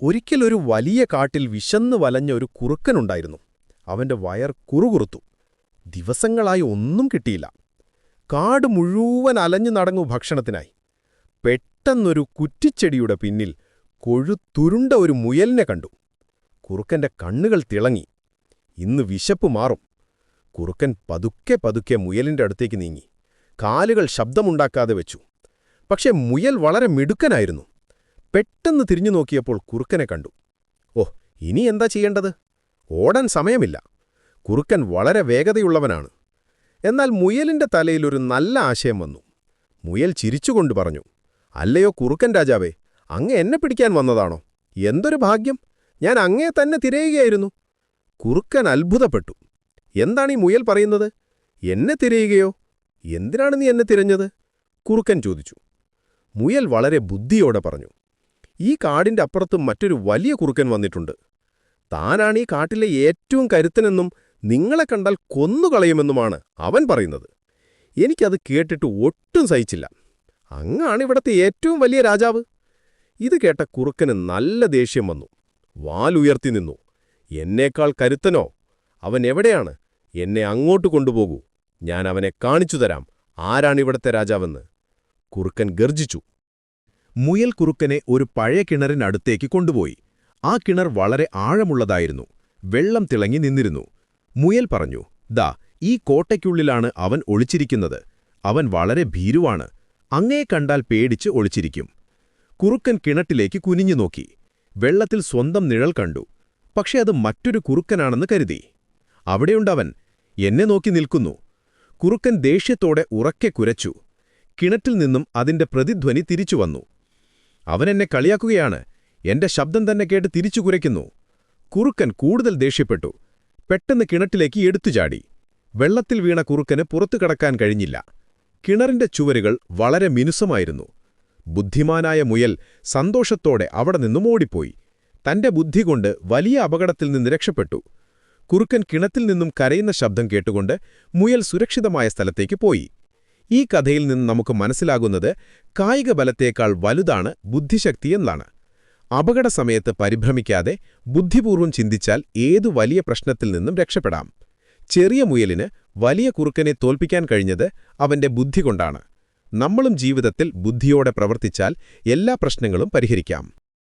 ഒരിക്കലൊരു വലിയ കാട്ടിൽ വിശന്നു വലഞ്ഞ ഒരു കുറുക്കനുണ്ടായിരുന്നു. അവന്റെ വയർ കുറുകുറുത്തു. ദിവസങ്ങളായി ഒന്നും കിട്ടിയില്ല. കാട് മുഴുവൻ അലഞ്ഞു നടങ്ങു ഭക്ഷണത്തിനായി. പെട്ടെന്നൊരു കുറ്റിച്ചെടിയുടെ പിന്നിൽ കൊഴുത്തുരുണ്ട ഒരു മുയലിനെ കണ്ടു. കുറുക്കന്റെ കണ്ണുകൾ തിളങ്ങി. ഇന്ന് വിശപ്പ് മാറും. കുറുക്കൻ പതുക്കെ പതുക്കെ മുയലിന്റെ അടുത്തേക്ക് നീങ്ങി. കാലുകൾ ശബ്ദമുണ്ടാക്കാതെ വെച്ചു. പക്ഷെ മുയൽ വളരെ മിടുക്കനായിരുന്നു. പെട്ടെന്ന് തിരിഞ്ഞു നോക്കിയപ്പോൾ കുറുക്കനെ കണ്ടു. ഓ, ഇനി എന്താ ചെയ്യേണ്ടത്? ഓടാൻ സമയമില്ല. കുറുക്കൻ വളരെ വേഗതയുള്ളവനാണ്. എന്നാൽ മുയലിന്റെ തലയിലൊരു നല്ല ആശയം വന്നു. മുയൽ ചിരിച്ചുകൊണ്ട് പറഞ്ഞു, അല്ലയോ കുറുക്കൻ രാജാവേ, അങ്ങ് എന്നെ പിടിക്കാൻ വന്നതാണോ? എന്തൊരു ഭാഗ്യം! ഞാൻ അങ്ങയെ തന്നെ തിരയുകയായിരുന്നു. കുറുക്കൻ അത്ഭുതപ്പെട്ടു. എന്താണീ മുയൽ പറയുന്നത്? എന്നെ തിരയുകയോ? എന്തിനാണ് നീ എന്നെ തിരഞ്ഞത്? കുറുക്കൻ ചോദിച്ചു. മുയൽ വളരെ ബുദ്ധിയോടെ പറഞ്ഞു, ഈ കാടിന്റെ അപ്പുറത്തും മറ്റൊരു വലിയ കുറുക്കൻ വന്നിട്ടുണ്ട്. താനാണ് ഈ കാട്ടിലെ ഏറ്റവും കരുത്തനെന്നും നിങ്ങളെ കണ്ടാൽ കൊന്നുകളയുമെന്നുമാണ് അവൻ പറയുന്നത്. എനിക്കത് കേട്ടിട്ട് ഒട്ടും സഹിച്ചില്ല. അങ്ങാണ് ഇവിടത്തെ ഏറ്റവും വലിയ രാജാവ്. ഇത് കേട്ട കുറുക്കന് നല്ല ദേഷ്യം വന്നു. വാലുയർത്തി നിന്നു. എന്നേക്കാൾ കരുത്തനോ? അവൻ എവിടെയാണ്? എന്നെ അങ്ങോട്ട് കൊണ്ടുപോകൂ. ഞാൻ അവനെ കാണിച്ചു തരാം ആരാണിവിടത്തെ രാജാവെന്ന്. കുറുക്കൻ ഗർജിച്ചു. മുയൽ കുറുക്കനെ ഒരു പഴയ കിണറിനടുത്തേക്ക് കൊണ്ടുപോയി. ആ കിണർ വളരെ ആഴമുള്ളതായിരുന്നു. വെള്ളം തിളങ്ങി നിന്നിരുന്നു. മുയൽ പറഞ്ഞു, ദാ ഈ കോട്ടയ്ക്കുള്ളിലാണ് അവൻ ഒളിച്ചിരിക്കുന്നത്. അവൻ വളരെ ഭീരുവാണ്. അങ്ങയെ കണ്ടാൽ പേടിച്ച് ഒളിച്ചിരിക്കും. കുറുക്കൻ കിണറ്റിലേക്ക് കുനിഞ്ഞു നോക്കി. വെള്ളത്തിൽ സ്വന്തം നിഴൽ കണ്ടു. പക്ഷെ അത് മറ്റൊരു കുറുക്കനാണെന്ന് കരുതി. അവിടെയുണ്ടവൻ, എന്നെ നോക്കി നിൽക്കുന്നു. കുറുക്കൻ ദേഷ്യത്തോടെ ഉറക്കെ കുരച്ചു. കിണറ്റിൽ നിന്നും അതിന്റെ പ്രതിധ്വനി തിരിച്ചുവന്നു. അവനെന്നെ കളിയാക്കുകയാണ്. എന്റെ ശബ്ദം തന്നെ കേട്ട് തിരിച്ചു കുരയ്ക്കുന്നു. കുറുക്കൻ കൂടുതൽ ദേഷ്യപ്പെട്ടു. പെട്ടെന്ന് കിണറ്റിലേക്ക് എടുത്തുചാടി. വെള്ളത്തിൽ വീണ കുറുക്കന് പുറത്തു കടക്കാൻ കഴിഞ്ഞില്ല. കിണറിന്റെ ചുവരുകൾ വളരെ മിനുസമായിരുന്നു. ബുദ്ധിമാനായ മുയൽ സന്തോഷത്തോടെ അവിടെ നിന്നും ഓടിപ്പോയി. തന്റെ ബുദ്ധികൊണ്ട് വലിയ അപകടത്തിൽ നിന്ന് രക്ഷപ്പെട്ടു. കുറുക്കൻ കിണറ്റിൽ നിന്നും കരയുന്ന ശബ്ദം കേട്ടുകൊണ്ട് മുയൽ സുരക്ഷിതമായ സ്ഥലത്തേക്ക് പോയി. ഈ കഥയിൽ നിന്ന് നമുക്ക് മനസ്സിലാകുന്നത് കായിക ബലത്തേക്കാൾ വലുതാണ് ബുദ്ധിശക്തിയെന്നാണ്. അപകടസമയത്ത് പരിഭ്രമിക്കാതെ ബുദ്ധിപൂർവ്വം ചിന്തിച്ചാൽ ഏതു വലിയ പ്രശ്നത്തിൽ നിന്നും രക്ഷപ്പെടാം. ചെറിയ മുയലിന് വലിയ കുറുക്കനെ തോൽപ്പിക്കാൻ കഴിഞ്ഞത് അവന്റെ ബുദ്ധി കൊണ്ടാണ്. നമ്മളും ജീവിതത്തിൽ ബുദ്ധിയോടെ പ്രവർത്തിച്ചാൽ എല്ലാ പ്രശ്നങ്ങളും പരിഹരിക്കാം.